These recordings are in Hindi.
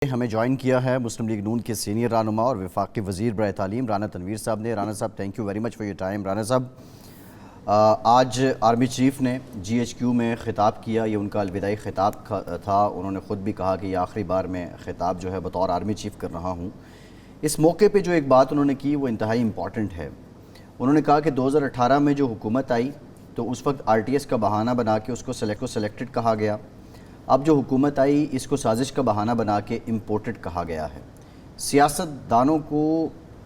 हमें ज्वाइन किया है मुस्लिम लीग नून के सीनियर रहनुमा और वफाकी वज़ीर बराए तालीम राना तनवीर साहब ने। राना साहब, thank you very much for your time. Rana साहब, आज आर्मी चीफ़ ने GHQ में ख़िताब किया, ये उनका अलविदाई ख़िताब था। उन्होंने ख़ुद भी कहा कि ये आखिरी बार मैं ख़िताब जो है बतौर आर्मी चीफ़ कर रहा हूँ। इस मौके पे जो एक बात उन्होंने की वो इंतहाई इम्पॉर्टेंट है। उन्होंने कहा कि 2018 में जो हुकूमत आई तो उस वक्त RTS का बहाना बना के उसको सेलेक्टेड कहा गया। अब जो हुकूमत आई इसको साजिश का बहाना बना के इम्पोर्टेड कहा गया है। सियासतदानों को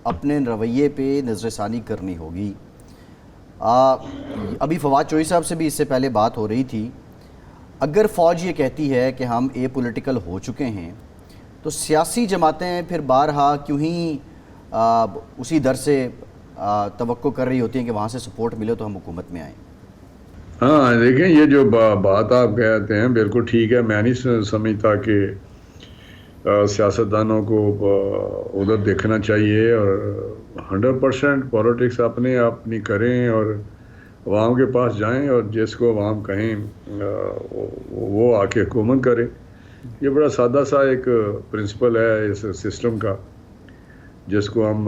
अपने रवैये पे नज़रसानी करनी होगी। अभी फवाद चौधरी साहब से भी इससे पहले बात हो रही थी। अगर फ़ौज ये कहती है कि हम पॉलिटिकल हो चुके हैं तो सियासी जमातें फिर बारहा क्यों ही उसी दर से तवक्को कर रही होती हैं कि वहाँ से सपोर्ट मिले तो हम हुकूमत में आएँ। हाँ, देखें, ये जो बात आप कहते हैं बिल्कुल ठीक है। मैं नहीं समझता कि सियासतदानों को उधर देखना चाहिए और 100% पॉलिटिक्स अपनी करें और अवाम के पास जाएं और जिसको अवाम कहें वो आके हुकूमत करे। ये बड़ा सादा सा एक प्रिंसिपल है इस सिस्टम का, जिसको हम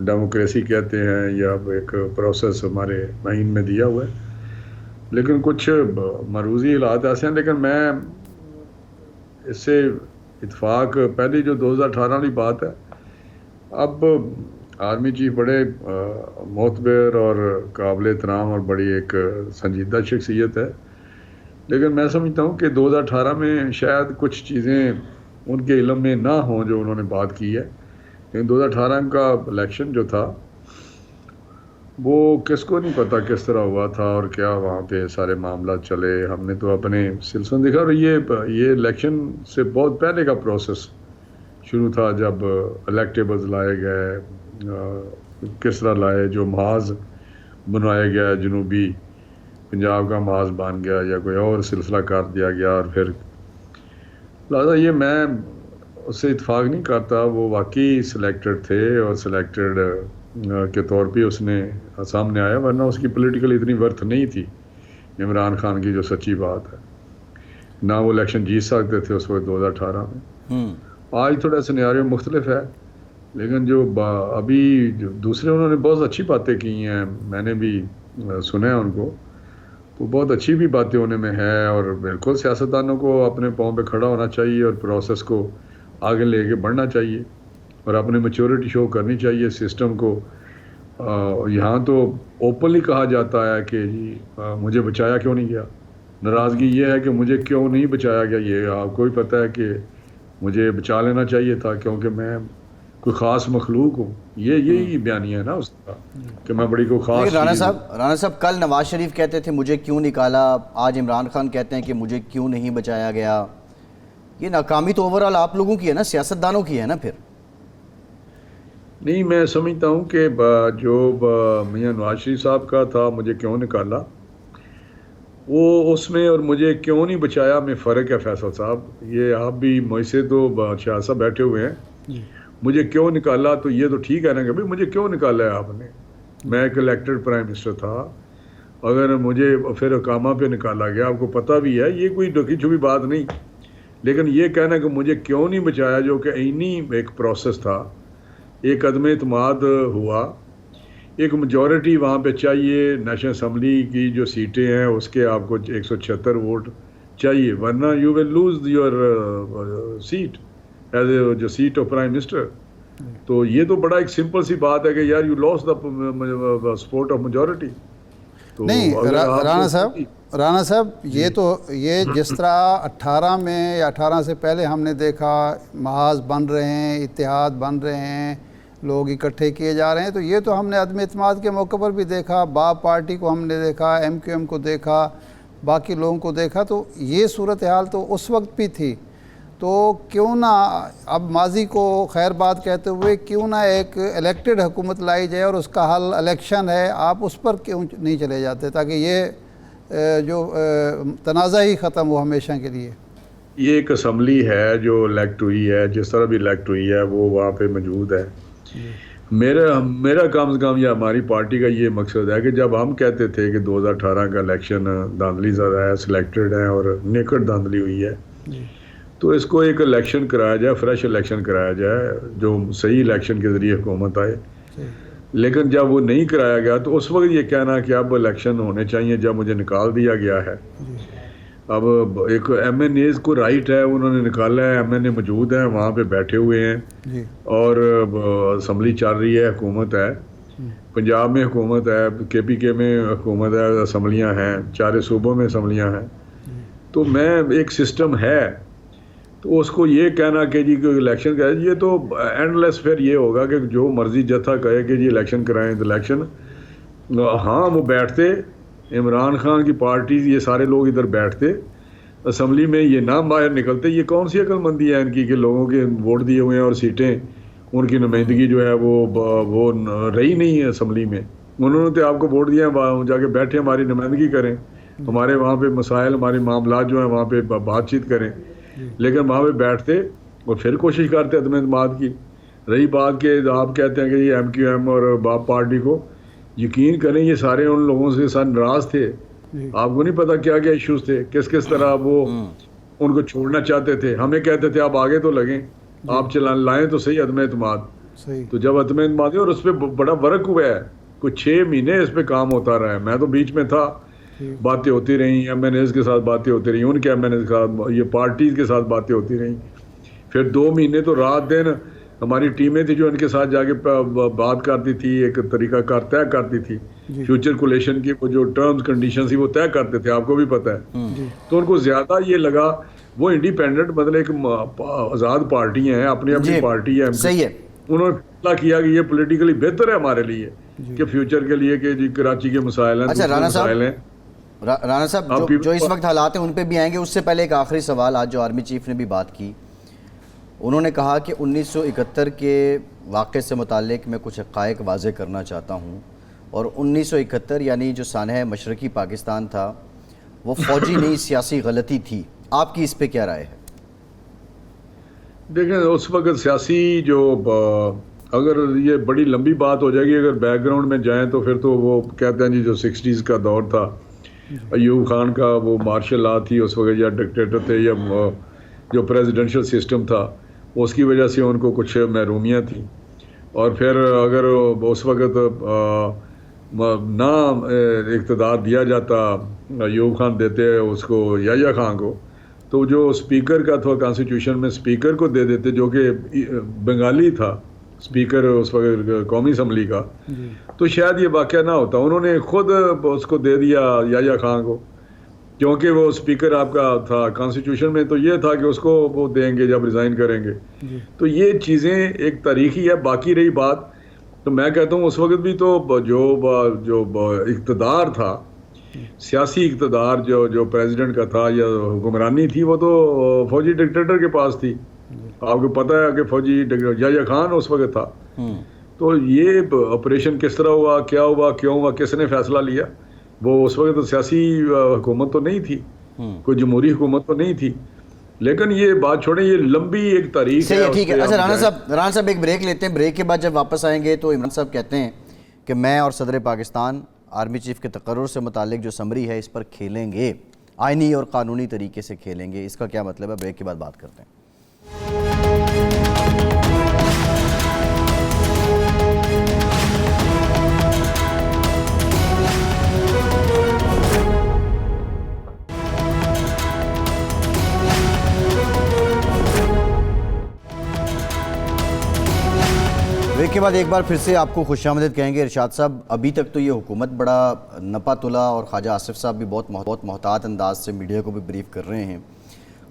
डेमोक्रेसी कहते हैं, या एक प्रोसेस हमारे आइन में दिया हुआ है। लेकिन कुछ मरूजी हालात ऐसे हैं। लेकिन मैं इससे इत्फाक, पहली जो 2018 वाली बात है, अब आर्मी चीफ बड़े मोतबर और काबिल एहतराम और बड़ी एक संजीदा शख्सियत है। लेकिन मैं समझता हूँ कि 2018 में शायद कुछ चीज़ें उनके इल्म में ना हों जो उन्होंने बात की है। लेकिन 2018 का इलेक्शन जो था वो किसको नहीं पता किस तरह हुआ था और क्या वहाँ पे सारे मामला चले। हमने तो अपने सिलसिले देखा। और ये इलेक्शन से बहुत पहले का प्रोसेस शुरू था, जब इलेक्टेबल्स लाए गए, किस तरह लाए, जो महाज बनवाया गया, जनूबी पंजाब का महाज बन गया या कोई और सिलसिला कर दिया गया। और फिर लिहाजा ये मैं उससे इत्फाक नहीं करता। वो वाकई सिलेक्टेड थे और सिलेक्टेड के तौर पे उसने सामने आया, वरना उसकी पॉलिटिकल इतनी वर्थ नहीं थी इमरान खान की, जो सच्ची बात है। ना वो इलेक्शन जीत सकते थे उस वक्त 2018 में। आज थोड़ा सिनेरियो मुख्तलिफ है। लेकिन जो अभी जो दूसरे उन्होंने बहुत अच्छी बातें की हैं, मैंने भी सुना है उनको, तो बहुत अच्छी भी बातें होने में है। और बिल्कुल सियासतदानों को अपने पाँव पे खड़ा होना चाहिए और प्रोसेस को आगे लेके बढ़ना चाहिए और अपने मैच्योरिटी शो करनी चाहिए सिस्टम को। यहाँ तो ओपनली कहा जाता है कि जी मुझे बचाया क्यों नहीं गया। नाराज़गी ये है कि मुझे क्यों नहीं बचाया गया। ये आपको भी पता है कि मुझे बचा लेना चाहिए था, क्योंकि मैं कोई ख़ास मखलूक हूँ। यही बयानिया है ना उसका, कि मैं बड़ी कोई ख़ास। राना साहब, कल नवाज शरीफ कहते थे मुझे क्यों निकाला, आज इमरान खान कहते हैं कि मुझे क्यों नहीं बचाया गया। ये नाकामी तो ओवरऑल आप लोगों की है ना, सियासतदानों की है ना। फिर नहीं, मैं समझता हूँ कि जो मियां नवाज शरीफ साहब का था, मुझे क्यों निकाला, वो उसमें और मुझे क्यों नहीं बचाया में फ़र्क है फैसल साहब। ये आप भी मुझसे तो बादशाह साहब बैठे हुए हैं। मुझे क्यों निकाला, तो ये तो ठीक है ना कि भाई मुझे क्यों निकाला है आपने। मैं एक इलेक्टेड प्राइम मिनिस्टर था। अगर मुझे फिर कामा पे निकाला गया, आपको पता भी है, ये कोई ढकी छुपी बात नहीं। लेकिन ये कहना कि मुझे क्यों नहीं बचाया, जो कि इन्हीं एक प्रोसेस था, एक अदम एतमाद हुआ, एक मेजॉरिटी वहाँ पे चाहिए। नेशनल असम्बली की जो सीटें हैं उसके आपको 176 वोट चाहिए, वरना you will lose your seat as a जो सीट ऑफ प्राइम मिनिस्टर। तो ये तो बड़ा एक सिंपल सी बात है कि यार you lost the support of majority. तो नहीं, राना साहब, ये जिस तरह 18 में या 18 से पहले हमने देखा महाज बन रहे हैं, इत्तेहाद बन रहे हैं, लोग इकट्ठे किए जा रहे हैं, तो ये तो हमने अदम एतमाद के मौके पर भी देखा। बाप पार्टी को हमने देखा, MQM को देखा, बाकी लोगों को देखा। तो ये सूरत हाल तो उस वक्त भी थी। तो क्यों ना अब माजी को खैर बात कहते हुए क्यों ना एक इलेक्टेड हुकूमत लाई जाए और उसका हल इलेक्शन है, आप उस पर क्यों नहीं चले जाते, ताकि ये जो तनाज़ा ही ख़त्म हो हमेशा के लिए। ये एक असम्बली है जो इलेक्ट हुई है, जिस तरह भी इलेक्ट हुई है वो वहाँ पे मौजूद है। मेरा कम से कम या हमारी पार्टी का ये मकसद है कि जब हम कहते थे कि 2018 का इलेक्शन धांधली ज़्यादा है, सिलेक्टेड है और नेकड धांधली हुई है, तो इसको एक इलेक्शन कराया जाए, फ्रेश इलेक्शन कराया जाए, जो सही इलेक्शन के ज़रिए हुकूमत आए। लेकिन जब वो नहीं कराया गया तो उस वक्त ये कहना कि अब इलेक्शन होने चाहिए जब मुझे निकाल दिया गया है। अब एक MNAs को राइट है, उन्होंने निकाला है, MNA मौजूद हैं, वहाँ पे बैठे हुए हैं और असम्बली चल रही है, हुकूमत है, पंजाब में हुकूमत है, KPK में हुकूमत है, असम्बलियाँ हैं, 4 सूबों में असम्बलियाँ हैं। तो मैं एक सिस्टम है, तो उसको ये कहना कि जी कोई इलेक्शन कराए, ये तो एंडलेस फिर ये होगा कि जो मर्जी जत्था कहे कि जी इलेक्शन कराएं तो इलेक्शन। हाँ, वो बैठते, इमरान खान की पार्टी, ये सारे लोग इधर बैठते असम्बली में, ये ना बाहर निकलते। ये कौन सी अक्लमंदी है इनकी कि लोगों के वोट दिए हुए हैं और सीटें, उनकी नुमाइंदगी जो है वो रही नहीं है असम्बली में। उन्होंने तो आपको वोट दिया, जाके बैठे हमारी नुमाइंदगी करें, हमारे वहाँ पे मसाइल, हमारे मामला जो हैं वहाँ पे बातचीत करें। लेकिन वहाँ पे बैठते और फिर कोशिश करते अदम एतमाद की। रही बात के आप कहते हैं कि ये MQM और बाप पार्टी को, यकीन करें ये सारे उन लोगों से साथ नाराज थे। आपको नहीं पता क्या क्या इश्यूज थे, किस किस तरह वो उनको छोड़ना चाहते थे। हमें कहते थे आप आगे तो लगें, आप लाएं तो सही अदम एतमाद। तो जब अदम एतमाद, और उस पर बड़ा वर्क हुआ है, कुछ 6 महीने इस पर काम होता रहा है। मैं तो बीच में था, बातें होती रही, MNAs के साथ बातें होती रही, उनके MNAs के साथ, ये पार्टीज के साथ बातें होती रही। फिर 2 महीने तो रात दिन हमारी टीमें थी जो इनके साथ जाके बात करती थी, एक तरीका कार तय करती थी, फ्यूचर कोलेशन की जो टर्म्स कंडीशन थी वो तय करते थे, आपको भी पता है। तो उनको ज्यादा ये लगा, वो इंडिपेंडेंट मतलब एक आज़ाद पार्टी है, अपनी अपनी पार्टी है, सही है। उन्होंने फैसला किया कि ये पॉलिटिकली बेहतर है हमारे लिए कि फ्यूचर के लिए कि जी कराची के मसाइल हैं। अच्छा राना साहब, जो इस वक्त हालात हैं उन पे भी आएंगे। उससे पहले एक आखिरी सवाल, आज जो आर्मी चीफ ने भी बात की, उन्होंने कहा कि 1971 के वाक़े से मुताल्लिक मैं कुछ हक़ाइक़ वाज़े करना चाहता हूँ, और 1971 यानी जो सानह मशरक़ी पाकिस्तान था वो फ़ौजी नहीं सियासी गलती थी। आपकी इस पे क्या राय है? देखें, उस वक्त सियासी जो अगर ये बड़ी लंबी बात हो जाएगी, अगर बैकग्राउंड में जाएं तो फिर तो वो कहते हैं जी जो 60s का दौर था, अयूब खान का वो मार्शल लॉ थी उस वक्त, या डिक्टेटर थे, या जो प्रेसिडेंशियल सिस्टम था उसकी वजह से उनको कुछ महरूमियाँ थी। और फिर अगर उस वक्त ना इक़्तिदार दिया जाता, अयूब खान देते उसको याह्या खान को, तो जो स्पीकर का था कॉन्स्टिट्यूशन में स्पीकर को दे देते, जो कि बंगाली था स्पीकर उस वक्त कौमी असम्बली का, तो शायद ये वाक़या ना होता। उन्होंने खुद उसको दे दिया याह्या खान को, क्योंकि वो स्पीकर आपका था कॉन्स्टिट्यूशन में, तो ये था कि उसको वो देंगे जब रिज़ाइन करेंगे। तो ये चीज़ें एक तारीखी है। बाकी रही बात, तो मैं कहता हूँ उस वक्त भी तो जो इक़्तिदार था, सियासी इक़्तिदार जो प्रेसिडेंट का था या हुक्मरानी थी, वो तो फौजी डिक्टेटर के पास थी। आपको पता है कि फौजी याह्या खान उस वक्त था। तो ये ऑपरेशन किस तरह हुआ, क्या हुआ, क्यों हुआ, किसने फैसला लिया, वो उस वक्त तो सियासी हुकूमत तो नहीं थी, कोई जमहूरी हुकूमत तो नहीं थी। लेकिन ये बात छोड़ें, ये लंबी एक तारीख है। ठीक है। अच्छा राना साहब एक ब्रेक लेते हैं। ब्रेक के बाद जब वापस आएंगे तो इमरान साहब कहते हैं कि मैं और सदर पाकिस्तान आर्मी चीफ के तकर्रुर से मुतालिक जो समरी है इस पर खेलेंगे, आइनी और कानूनी तरीके से खेलेंगे। इसका क्या मतलब है? ब्रेक के बाद बात करते हैं। ब्रेक के बाद एक बार फिर से आपको खुशामदीद कहेंगे। इरशाद साहब, अभी तक तो ये हुकूमत बड़ा नपा तुला, और ख्वाजा आसिफ साहब भी बहुत मोहतात अंदाज से मीडिया को भी ब्रीफ कर रहे हैं।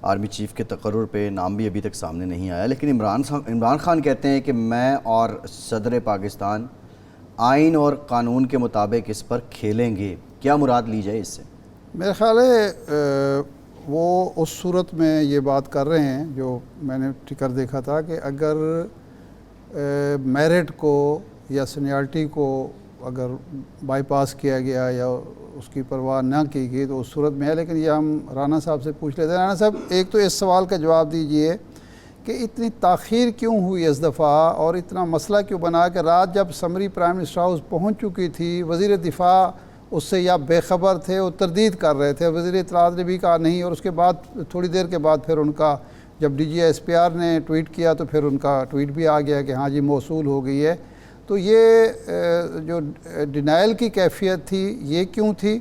आर्मी चीफ के तकर्रुर पे नाम भी अभी तक सामने नहीं आया, लेकिन इमरान खान कहते हैं कि मैं और सदर पाकिस्तान आइन और कानून के मुताबिक इस पर खेलेंगे। क्या मुराद ली जाए इससे? मेरे ख्याल है वो उस सूरत में ये बात कर रहे हैं जो मैंने टिकर देखा था कि अगर मेरिट को या सीनियरिटी को अगर बाईपास किया गया या उसकी परवाह ना की गई तो उस सूरत में है। लेकिन ये हम राना साहब से पूछ लेते हैं। राना साहब, एक तो इस सवाल का जवाब दीजिए कि इतनी ताख़ीर क्यों हुई इस दफ़ा, और इतना मसला क्यों बना कि रात जब समरी प्राइम मिनिस्टर हाउस पहुँच चुकी थी, वज़ीर दिफा उससे या बेखबर थे, वो तरदीद कर रहे थे, वज़ीर इत्तलात ने भी कहा नहीं, और उसके बाद थोड़ी देर के बाद फिर उनका जब DGSPR ने ट्वीट किया तो फिर उनका ट्वीट भी आ गया कि हाँ जी मौसूल हो गई है। तो ये जो डिनाइल की कैफियत थी ये क्यों थी?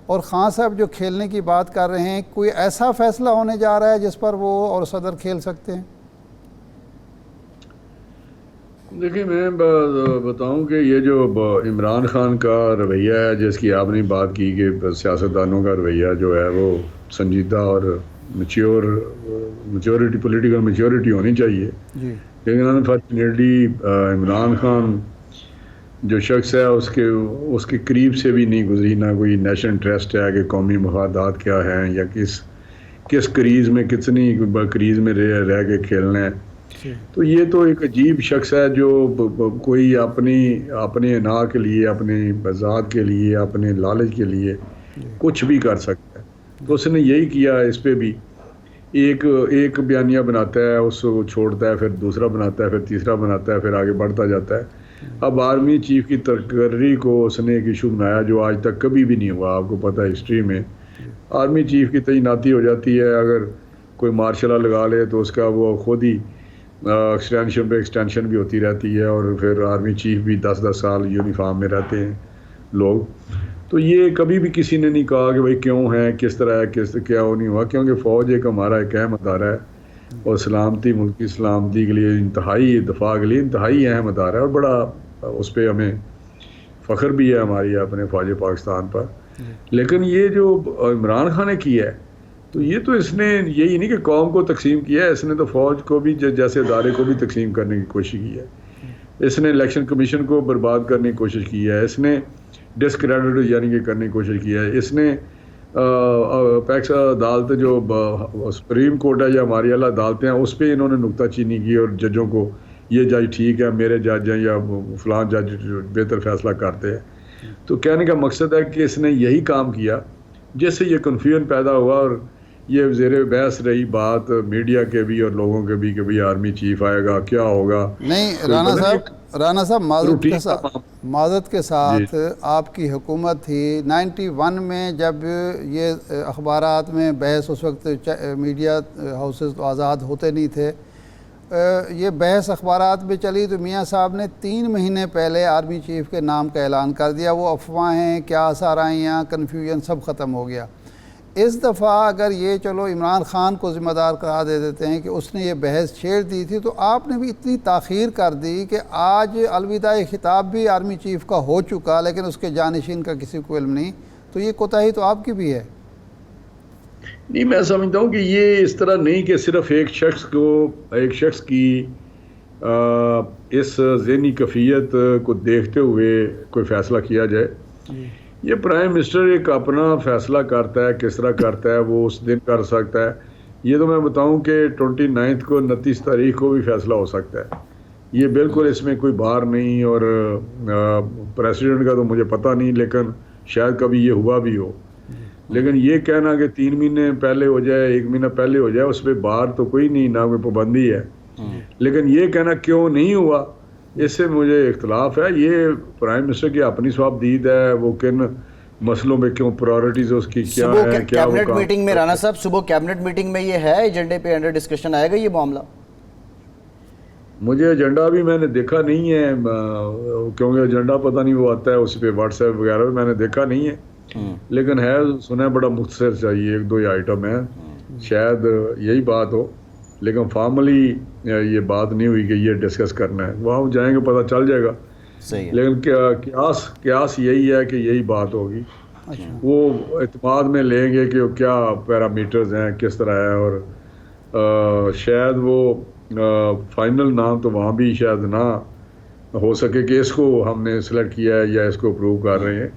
और ख़ान साहब जो खेलने की बात कर रहे हैं, कोई ऐसा फ़ैसला होने जा रहा है जिस पर वो और सदर खेल सकते हैं? देखिए, मैं बताऊं कि ये जो इमरान खान का रवैया है जिसकी आपने बात की कि सियासतदानों का रवैया जो है वो संजीदा और मैच्योरिटी, पॉलिटिकल मैच्योरिटी होनी चाहिए जी। लेकिन अनफॉर्चुनेटली इमरान खान जो शख्स है उसके करीब से भी नहीं गुजरी, ना कोई नेशनल इंटरेस्ट है कि कौमी मफादात क्या हैं या किस क्रीज़ में कितनी क्रीज़ में रह के खेलना है। तो ये तो एक अजीब शख्स है जो कोई अपने अना के लिए, अपने ज़ात के लिए, अपने लालच के लिए कुछ भी कर सकता है। तो उसने यही किया। इस पे भी एक बयानिया बनाता है, उसको छोड़ता है, फिर दूसरा बनाता है, फिर तीसरा बनाता है, फिर आगे बढ़ता जाता है। अब आर्मी चीफ की तकर्री को उसने एक इशू बनाया जो आज तक कभी भी नहीं हुआ। आपको पता है हिस्ट्री में आर्मी चीफ की तैनाती हो जाती है, अगर कोई मार्शल लगा ले तो उसका वो खुद ही एक्सटेंशन पे एक्सटेंशन भी होती रहती है और फिर आर्मी चीफ भी 10-10 साल यूनिफॉर्म में रहते हैं लोग। तो ये कभी भी किसी ने नहीं कहा कि भाई क्यों है, किस तरह है, क्या वो नहीं हुआ, क्योंकि फ़ौज एक हमारा एक अहम अदारा है और सलामती, मुल्क की सलामती के लिए इंतहाई दफा के लिए इंतहाई अहम अदारा है और बड़ा उस पर हमें फ़ख्र भी है हमारी अपने फ़ौज पाकिस्तान पर। लेकिन ये जो इमरान खान ने किया है तो ये तो इसने यही नहीं कि कौम को तकसीम किया है, इसने तो फ़ौज को भी जैसे अदारे को भी तकसीम करने की कोशिश की है। इसने इलेक्शन कमीशन को बर्बाद करने की कोशिश की है, इसने डिस्क्रेडिट यानी कि करने की कोशिश की है, इसने पैक्स अदालत जो सुप्रीम कोर्ट है या हमारी अला अदालतें हैं उस पर इन्होंने नुक्ताचीनी की और जजों को ये जज ठीक है, मेरे जज हैं या फलां जज बेहतर फैसला करते हैं। तो कहने का मकसद है कि इसने यही काम किया जिससे ये कन्फ्यूजन पैदा हुआ और ये ज़ेरे बहस रही बात मीडिया के भी और लोगों के भी कि भाई आर्मी चीफ आएगा, क्या होगा। नहीं राना साहब माज़रत के साथ आपकी हुकूमत थी 91 में जब ये अखबारात में बहस, उस वक्त मीडिया हाउसेस तो आज़ाद होते नहीं थे, ये बहस अखबारात में चली तो मियाँ साहब ने 3 महीने पहले आर्मी चीफ के नाम का ऐलान कर दिया। वो अफवाहें क्या आसाराइयाँ, कन्फ्यूजन सब ख़त्म हो गया। इस दफ़ा अगर ये चलो इमरान ख़ान को ज़िम्मेदार करार दे देते हैं कि उसने ये बहस छेड़ दी थी, तो आपने भी इतनी ताख़ीर कर दी कि आज अलविदा खिताब भी आर्मी चीफ का हो चुका लेकिन उसके जानिशीन का किसी को इल्म नहीं। तो ये कोताही तो आपकी भी है। नहीं, मैं समझता हूँ कि ये इस तरह नहीं कि सिर्फ एक शख्स की इस ज़हनी कैफियत को देखते हुए कोई फ़ैसला किया जाए। ये प्राइम मिनिस्टर एक अपना फ़ैसला करता है, किस तरह करता है वो उस दिन कर सकता है। ये तो मैं बताऊं कि 29 को 29 तारीख को भी फ़ैसला हो सकता है। ये बिल्कुल इसमें कोई बाहर नहीं। और प्रेसिडेंट का तो मुझे पता नहीं, लेकिन शायद कभी ये हुआ भी हो। लेकिन ये कहना कि 3 महीने पहले हो जाए, 1 महीना पहले हो जाए, उस पर बाहर तो कोई नहीं, ना कोई पाबंदी है। लेकिन ये कहना क्यों नहीं हुआ, इससे मुझे इख्तलाफ है। ये प्राइम मिनिस्टर की अपनी स्वाबदीद है, वो किन मसलों में क्यों प्रायोरिटीज उसकी क्या है, क्या वो कैबिनेट मीटिंग में राना साहब सुबह कैबिनेट मीटिंग में ये है एजेंडे पे अंडर डिस्कशन आएगा ये मामला? मुझे एजेंडा भी मैंने देखा नहीं है, क्योंकि एजेंडा पता नहीं वो आता है उस पर व्हाट्सएप वगैरह पे, मैंने देखा नहीं है। लेकिन है सुना बड़ा मुख्तसर चाहिए, 1-2 आइटम है, शायद यही बात हो। लेकिन फॉर्मली ये बात नहीं हुई कि ये डिस्कस करना है, वहाँ जाएंगे पता चल जाएगा। सही है। लेकिन क्यास यही है कि यही बात होगी। वो इत्मीनान में लेंगे कि क्या पैरामीटर्स हैं, किस तरह है, और शायद वो फाइनल नाम तो वहाँ भी शायद ना हो सके कि इसको हमने सेलेक्ट किया है या इसको अप्रूव कर रहे हैं।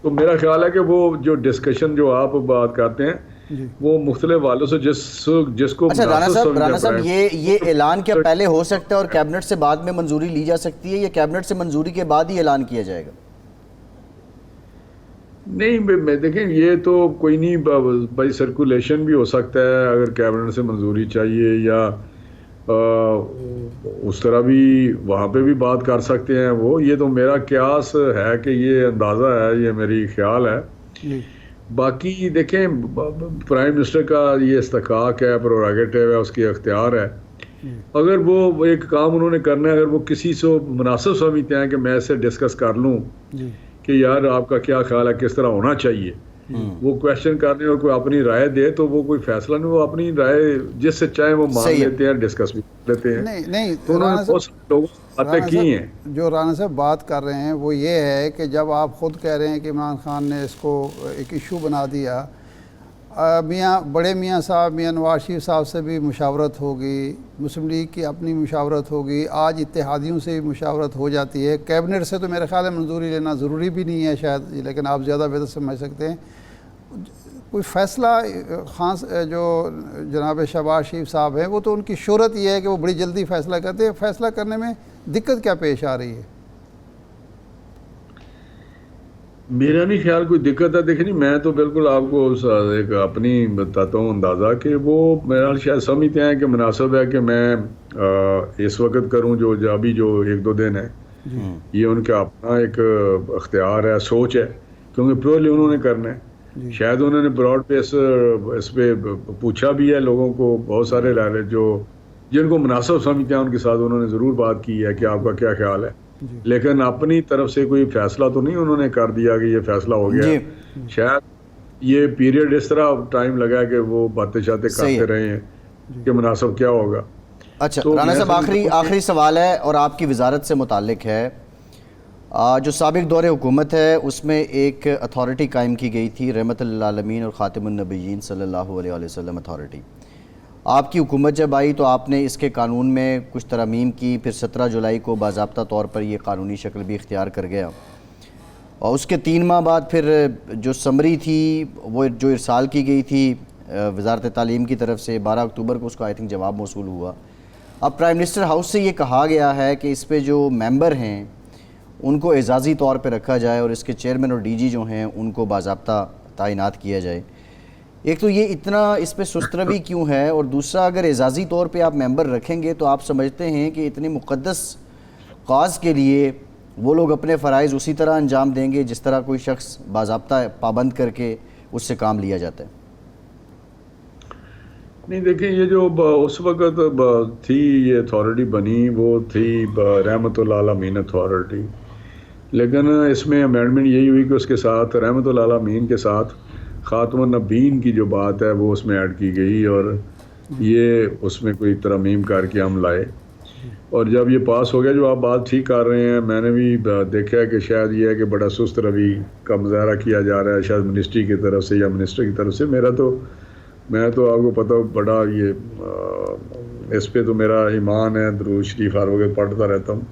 तो मेरा ख्याल है कि वो जो डिस्कशन जो आप बात करते हैं वो मुख्तलिफ वालों से जिसको अच्छा राना साहब ये ऐलान क्या पहले हो सकता है और कैबिनेट से बाद में मंजूरी ली जा सकती है, या कैबिनेट से मंजूरी के बाद ही ऐलान किया जाएगा? नहीं, मैं देखें ये तो कोई नहीं भाई, सर्कुलेशन भी हो सकता है अगर कैबिनेट से मंजूरी चाहिए, या उस तरह भी वहाँ पे भी बात कर सकते हैं वो। ये तो मेरा क्यास है कि ये अंदाज़ा है, ये मेरी ख्याल है। बाकी देखें, प्राइम मिनिस्टर का ये इस्तकाक है, प्रोरागेटिव है, उसकी अख्तियार है। अगर वो एक काम उन्होंने करना है, अगर वो किसी से मुनासिब समझते हैं कि मैं इससे डिस्कस कर लूँ कि यार आपका क्या ख्याल है, किस तरह होना चाहिए, वो क्वेश्चन करने और कोई अपनी राय दे, तो वो कोई फैसला नहीं, वो अपनी राय जिससे चाहे वो मान लेते हैं, डिस्कस भी कर लेते हैं। नहीं तो उन्होंने बहुत सारे लोगों से बातें की हैं। जो राना साहब बात कर रहे हैं वो ये है कि जब आप ख़ुद कह रहे हैं कि इमरान खान ने इसको एक इशू बना दिया, बड़े मियाँ साहब, मियाँ नवाज शरीफ साहब से भी मुशावरत होगी, मुस्लिम लीग की अपनी मुशावरत होगी, आज इत्तेहादियों से भी मुशावरत हो जाती है, कैबिनेट से तो मेरे ख्याल है मंजूरी लेना ज़रूरी भी नहीं है शायद, लेकिन आप ज़्यादा बेहतर समझ सकते हैं। कोई फ़ैसला खान जो जनाब शहबाज शरीफ साहब हैं, वो तो उनकी शोहरत ये है कि वो बड़ी जल्दी फ़ैसला करते हैं, फ़ैसला करने में दिक्कत क्या पेश आ रही है? मेरा नहीं ख्याल कोई दिक्कत है। देखिए, नहीं, मैं तो बिल्कुल आपको एक अपनी बताता हूँ अंदाज़ा कि वो मेरा शायद समझते हैं कि मुनासिब है कि मैं इस वक्त करूँ जो अभी जो 1-2 दिन है, ये उनका अपना एक अख्तियार है, सोच है, क्योंकि प्योरली उन्होंने करना है। शायद उन्होंने ब्रॉड पे इस पे पूछा भी है लोगों को, बहुत सारे लारे जो जिनको मुनासिब समझते हैं उनके साथ उन्होंने ज़रूर बात की है कि आपका क्या ख्याल है, लेकिन अपनी तरफ से कोई फैसला तो नहीं उन्होंने कर दिया कि ये फैसला हो गया। शायद ये पीरियड इस तरह टाइम लगा कि वो बातें शातें करते रहे हैं कि मुनासिब क्या होगा। अच्छा तो राना साहब, आखिरी सवाल है और आपकी वजारत से मुताल्लिक है। जो साबिक दौरे हुकूमत है उसमें एक अथॉरिटी कायम की गई थी, रहमतुल लिल आलमीन और ख़ातिमुन नबिय्यीन सल्लल्लाहु अलैहि वसल्लम अथॉरिटी। आपकी हुकूमत जब आई तो आपने इसके कानून में कुछ तरमीम की, फिर 17 जुलाई को बाज़ाब्ता तौर पर यह कानूनी शक्ल भी इख्तियार कर गया, और उसके 3 माह बाद फिर जो समरी थी वो जो इरसाल की गई थी वज़ारत तालीम की तरफ से, 12 अक्टूबर को उसका आई थिंक जवाब मौसूल हुआ। अब प्राइम मिनिस्टर हाउस से ये कहा गया है कि इस पर जो मेंबर हैं उनको एजाज़ी तौर पर रखा जाए और इसके चेयरमैन और डीजी जो हैं उनको बाज़ाब्ता तैनात किया जाए। एक तो ये इतना इस पर सुस्त रवि क्यों है, और दूसरा अगर एजाज़ी तौर पे आप मेंबर रखेंगे तो आप समझते हैं कि इतने मुक़द्दस काज के लिए वो लोग अपने फ़राइज़ उसी तरह अंजाम देंगे जिस तरह कोई शख्स बाज़ाब्ता पाबंद करके उससे काम लिया जाता है? नहीं, देखिए, ये जो उस वक़्त थी ये अथॉरिटी बनी, वो थी रहमतुल आलमीन अथॉरिटी, लेकिन इसमें अमेंडमेंट यही हुई कि उसके साथ रहमतुल आलमीन के साथ ख़ातमुन नबीन की जो बात है वो उसमें ऐड की गई, और ये उसमें कोई तरमीम करके हम लाए, और जब ये पास हो गया, जो आप बात ठीक कर रहे हैं, मैंने भी देखा है कि शायद ये है कि बड़ा सुस्त रवि का मुजाहरा किया जा रहा है शायद मिनिस्ट्री की तरफ से या मिनिस्टर की तरफ से। मैं तो आपको पता बड़ा ये इस पे तो मेरा ईमान है, दुरूद शरीफ हर वक्त पढ़ता रहता हूँ,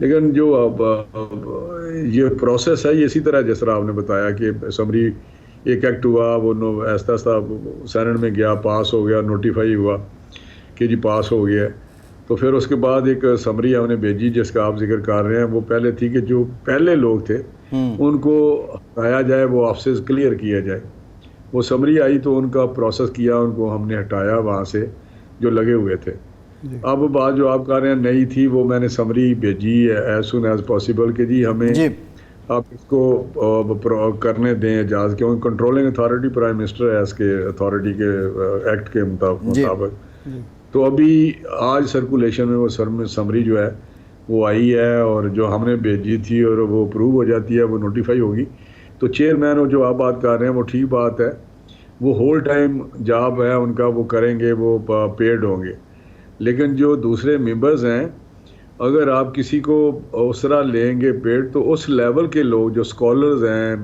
लेकिन जो ये प्रोसेस है ये इसी तरह जिस तरह आपने बताया कि समरी एक एक्ट हुआ, वो ऐसा सेनेट में गया, पास हो गया, नोटिफाई हुआ कि जी पास हो गया, तो फिर उसके बाद एक समरी हमने भेजी जिसका आप जिक्र कर रहे हैं। वो पहले थी कि जो पहले लोग थे उनको हटाया जाए, वो ऑफिस क्लियर किया जाए। वो समरी आई तो उनका प्रोसेस किया, उनको हमने हटाया वहाँ से जो लगे हुए थे। अब बात जो आप कह रहे हैं नई थी, वो मैंने समरी भेजी एज सुन एज पॉसिबल कि जी हमें आप इसको करने दें इजाज़त, क्योंकि कंट्रोलिंग अथॉरिटी प्राइम मिनिस्टर है इसके अथॉरिटी के एक्ट के मुताबिक। तो अभी आज सर्कुलेशन में वो समरी जो है वो आई है, और जो हमने भेजी थी और वो अप्रूव हो जाती है, वो नोटिफाई होगी। तो चेयरमैन और जो आप बात कर रहे हैं वो ठीक बात है, वो होल टाइम जॉब है उनका, वो करेंगे, वो पेड होंगे। लेकिन जो दूसरे मेंबर्स हैं, अगर आप किसी को उस तरह लेंगे पेड, तो उस लेवल के लोग जो स्कॉलर्स हैं,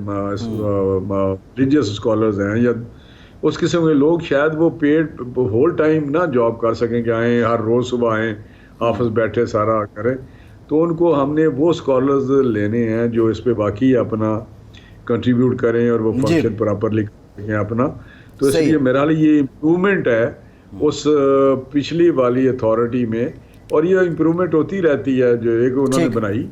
रिलीजियस स्कॉलर्स हैं या उस किस्म के लोग, शायद वो पेड होल टाइम ना जॉब कर सकें कि आएँ हर रोज़ सुबह आएँ ऑफिस बैठे सारा करें। तो उनको हमने वो स्कॉलर्स लेने हैं जो इस पे बाकी अपना कंट्रीब्यूट करें और वो फंक्शन प्रॉपरली करें अपना। तो इसलिए मेरा लिए ये इम्प्रूवमेंट है उस पिछली वाली अथॉरिटी में, और ये इम्प्रूवमेंट होती रहती है जो एक उन्होंने बनाई।